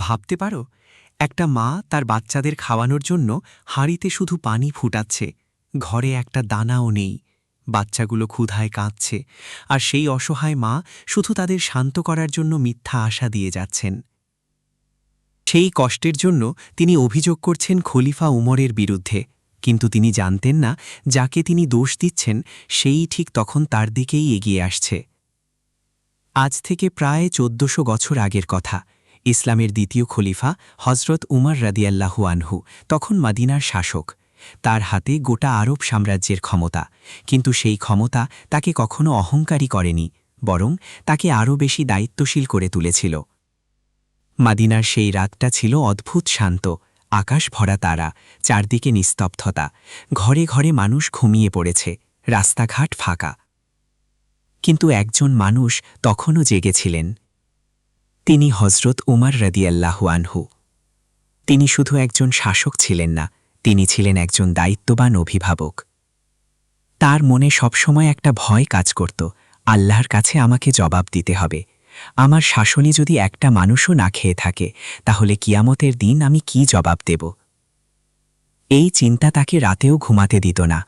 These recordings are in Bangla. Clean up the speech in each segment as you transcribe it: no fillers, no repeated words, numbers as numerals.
ভাবতে পারো, একটা মা তার বাচ্চাদের খাওয়ানোর জন্য হাঁড়িতে শুধু পানি ফুটাচ্ছে, ঘরে একটা দানাও নেই, বাচ্চাগুলো ক্ষুধায় কাঁদছে, আর সেই অসহায় মা শুধু তাদের শান্ত করার জন্য মিথ্যা আশা দিয়ে যাচ্ছেন। সেই কষ্টের জন্য তিনি অভিযোগ করছেন খলিফা উমরের বিরুদ্ধে, কিন্তু তিনি জানতেন না যাকে তিনি দোষ দিচ্ছেন সেই ঠিক তখন তার দিকেই এগিয়ে আসছে। আজ থেকে প্রায় ১৪০০ বছর আগের কথা। ইসলামের দ্বিতীয় খলিফা হজরত উমর রাদিয়াল্লাহু আনহু তখন মদিনার শাসক। তার হাতে গোটা আরব সাম্রাজ্যের ক্ষমতা, কিন্তু সেই ক্ষমতা তাকে কখনো অহংকারী করেনি, বরং তাকে আরও বেশি দায়িত্বশীল করে তুলেছিল। মদিনার সেই রাতটা ছিল অদ্ভুত শান্ত, আকাশ ভরা তারা, চারদিকে নিস্তব্ধতা, ঘরে ঘরে মানুষ ঘুমিয়ে পড়েছে, রাস্তাঘাট ফাঁকা। কিন্তু একজন মানুষ তখনও জেগেছিলেন। তিনি হজরত উমর রাদিয়াল্লাহু আনহু। তিনি শুধু একজন শাসক ছিলেন না, তিনি ছিলেন একজন দায়িত্ববান অভিভাবক। তার মনে সবসময় একটা ভয় কাজ করত, আল্লাহর কাছে আমাকে জবাব দিতে হবে। আমার শাসনে যদি একটা মানুষও না খেয়ে থাকে, তাহলে কিয়ামতের দিন আমি কি জবাব দেব? এই চিন্তা তাকে রাতেও ঘুমাতে দিত না।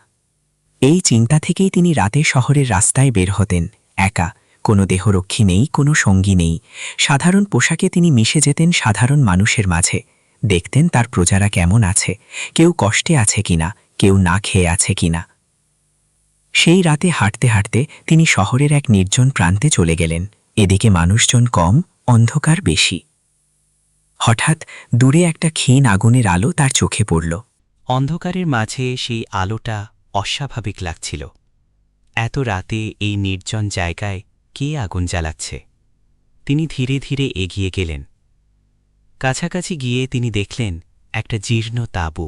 এই চিন্তা থেকেই তিনি রাতে শহরের রাস্তায় বের হতেন, একা, কোনো দেহরক্ষী নেই, কোনো সঙ্গী নেই। সাধারণ পোশাকে তিনি মিশে যেতেন সাধারণ মানুষের মাঝে, দেখতেন তার প্রজারা কেমন আছে, কেউ কষ্টে আছে কিনা, কেউ না খেয়ে আছে কিনা। সেই রাতে হাঁটতে হাঁটতে তিনি শহরের এক নির্জন প্রান্তে চলে গেলেন। এদিকে মানুষজন কম, অন্ধকার বেশি। হঠাৎ দূরে একটা ক্ষীণ আগুনের আলো তার চোখে পড়ল। অন্ধকারের মাঝে সেই আলোটা অস্বাভাবিক লাগছিল। এত রাতে এই নির্জন জায়গায় কে আগুন জ্বালাচ্ছে? তিনি ধীরে ধীরে এগিয়ে গেলেন। কাছাকাছি গিয়ে তিনি দেখলেন একটা জীর্ণ তাঁবু,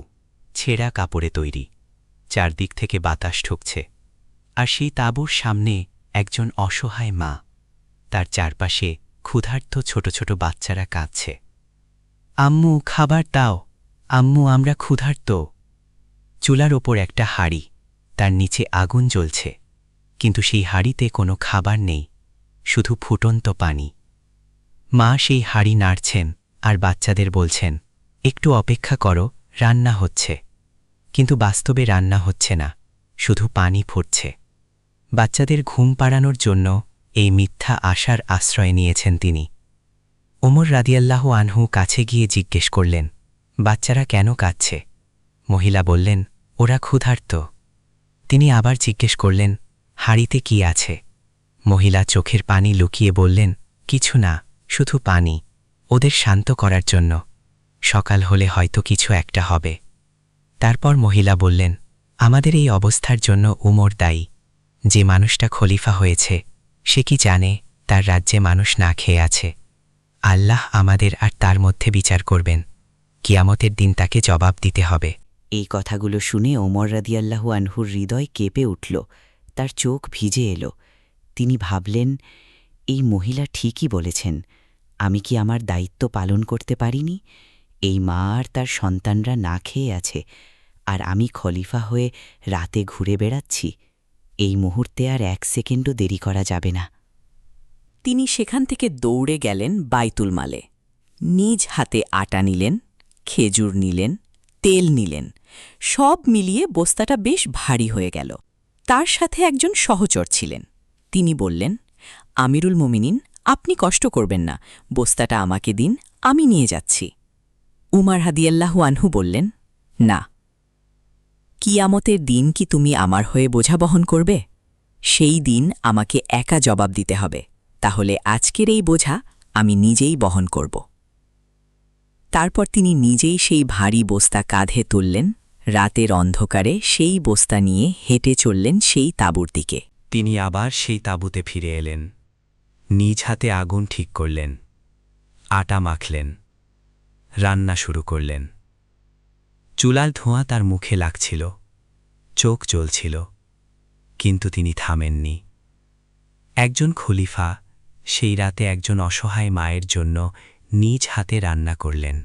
ছেঁড়া কাপড়ে তৈরি, চারদিক থেকে বাতাস ঢুকছে। আর সেই তাঁবুর সামনে একজন অসহায় মা, তার চারপাশে ক্ষুধার্ত ছোট ছোট বাচ্চারা কাঁদছে। আম্মু, খাবার দাও, আম্মু, আমরা ক্ষুধার্ত। চুলার ওপর একটা হাঁড়ি, তার নিচে আগুন জ্বলছে, কিন্তু সেই হাঁড়িতে কোনো খাবার নেই, শুধু ফুটন্ত পানি। মা সেই হাঁড়ি নাড়ছেন আর বাচ্চাদের বলছেন, একটু অপেক্ষা করো, রান্না হচ্ছে। কিন্তু বাস্তবে রান্না হচ্ছে না, শুধু পানি ফুটছে। বাচ্চাদের ঘুম পাড়ানোর জন্য এই মিথ্যা আশার আশ্রয় নিয়েছেন তিনি। ওমর রাদিয়াল্লাহু আনহু কাছে গিয়ে জিজ্ঞেস করলেন, বাচ্চারা কেন কাঁদছে? মহিলা বললেন, ওরা ক্ষুধার্ত। তিনি আবার জিজ্ঞেস করলেন, হাঁড়িতে কি আছে? মহিলা চোখের পানি লুকিয়ে বললেন, কিছু না, শুধু পানি, ওদের শান্ত করার জন্য। সকাল হলে হয়তো কিছু একটা হবে। তারপর মহিলা বললেন, আমাদের এই অবস্থার জন্য উমর দায়ী। যে মানুষটা খলিফা হয়েছে, সে কি জানে তার রাজ্যে মানুষ না খেয়ে আছে? আল্লাহ আমাদের আর তার মধ্যে বিচার করবেন, কিয়ামতের দিন তাকে জবাব দিতে হবে। এই কথাগুলো শুনে ওমর রাদিয়াল্লাহু আনহুর হৃদয় কেঁপে উঠল, তার চোখ ভিজে এলো। তিনি ভাবলেন, এই মহিলা ঠিকই বলেছেন, আমি কি আমার দায়িত্ব পালন করতে পারিনি? এই মা আর তার সন্তানরা না খেয়ে আছে, আর আমি খলিফা হয়ে রাতে ঘুরে বেড়াচ্ছি। এই মুহূর্তে আর 1 সেকেন্ডও দেরি করা যাবে না। তিনি সেখান থেকে দৌড়ে গেলেন বাইতুল মালে। নিজ হাতে আটা নিলেন, খেজুর নিলেন, তেল নিলেন। সব মিলিয়ে বস্তাটা বেশ ভারী হয়ে গেল। তার সাথে একজন সহচর ছিলেন। তিনি বললেন, আমিরুল মুমিনিন, আপনি কষ্ট করবেন না, বস্তাটা আমাকে দিন, আমি নিয়ে যাচ্ছি। উমর রাদিয়াল্লাহু আনহু বললেন, না। কিয়ামতের দিন কি তুমি আমার হয়ে বোঝা বহন করবে? সেই দিন আমাকে একা জবাব দিতে হবে। তাহলে আজকের এই বোঝা আমি নিজেই বহন করব। তারপর তিনি নিজেই সেই ভারী বস্তা কাঁধে তুললেন। রাতের অন্ধকারে সেই বস্তা নিয়ে হেঁটে চললেন সেই তাঁবুর দিকে। তিনি আবার সেই তাঁবুতে ফিরে এলেন, নিজ হাতে আগুন ঠিক করলেন, আটা মাখলেন, রান্না শুরু করলেন। চুলার ধোঁয়া তার মুখে লাগছিল, চোখ জ্বলছিল, কিন্তু তিনি থামেননি। একজন খলিফা সেই রাতে একজন অসহায় মায়ের জন্য নিজ হাতে রান্না করলেন।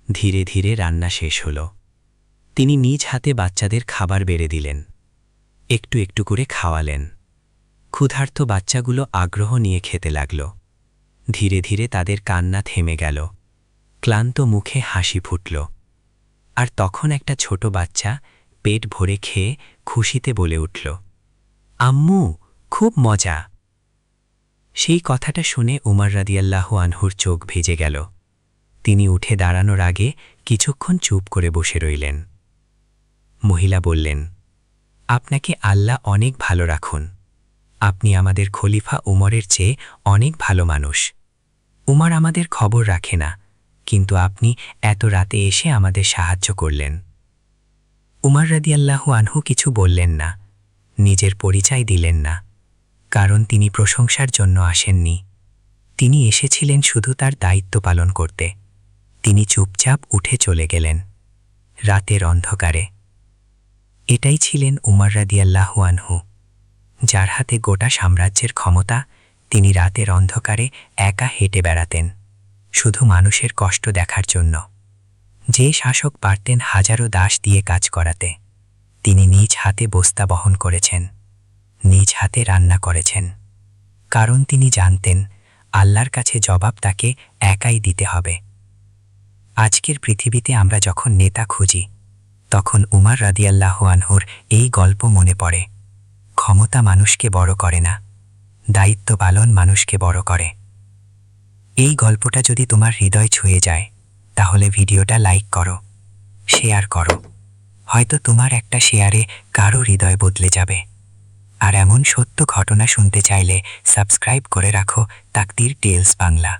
ধীরে ধীরে রান্না শেষ হল। তিনি নিজ হাতে বাচ্চাদের খাবার বেড়ে দিলেন, একটু একটু করে খাওয়ালেন। ক্ষুধার্ত বাচ্চাগুলো আগ্রহ নিয়ে খেতে লাগল। ধীরে ধীরে তাদের কান্না থেমে গেল, ক্লান্ত মুখে হাসি ফুটল। আর তখন একটা ছোট বাচ্চা পেট ভরে খেয়ে খুশিতে বলে উঠল, আম্মু, খুব মজা। সেই কথাটা শুনে উমর রাদিয়াল্লাহু আনহুর চোখ ভিজে গেল। তিনি উঠে দাঁড়ানোর আগে কিছুক্ষণ চুপ করে বসে রইলেন। মহিলা বললেন, আপনাকে আল্লাহ অনেক ভালো রাখুন। আপনি আমাদের খলিফা উমরের চেয়ে অনেক ভালো মানুষ। উমর আমাদের খবর রাখে না, কিন্তু আপনি এত রাতে এসে আমাদের সাহায্য করলেন। উমর রাদিয়াল্লাহু আনহু কিছু বললেন না, নিজের পরিচয় দিলেন না, কারণ তিনি প্রশংসার জন্য আসেননি। তিনি এসেছিলেন শুধু তার দায়িত্ব পালন করতে। তিনি চুপচাপ উঠে চলে গেলেন রাতের অন্ধকারে। এটাই ছিলেন উমর রাদিয়াল্লাহু আনহু, যার হাতে গোটা সাম্রাজ্যের ক্ষমতা। তিনি রাতের অন্ধকারে একা হেঁটে বেড়াতেন, শুধু মানুষের কষ্ট দেখার জন্য। যে শাসক পারতেন হাজারো দাস দিয়ে কাজ করাতে, তিনি নিজ হাতে বস্তা বহন করেছেন, নিজ হাতে রান্না করেছেন, কারণ তিনি জানতেন আল্লাহর কাছে জবাব তাকে একাই দিতে হবে। আজকের পৃথিবীতে আমরা যখন নেতা খুঁজি, তখন উমর রাদিয়াল্লাহু আনহুর এই গল্প মনে পড়ে। ক্ষমতা মানুষকে বড় করে না, দায়িত্ব পালন মানুষকে বড় করে। এই গল্পটা যদি তোমার হৃদয় ছুঁয়ে যায়, তাহলে ভিডিওটা লাইক করো, শেয়ার করো। হয়তো তোমার একটা শেয়ারে কারো হৃদয় বদলে যাবে। আর এমন সত্য ঘটনা শুনতে চাইলে সাবস্ক্রাইব করে রাখো তাকদীর টেলস বাংলা।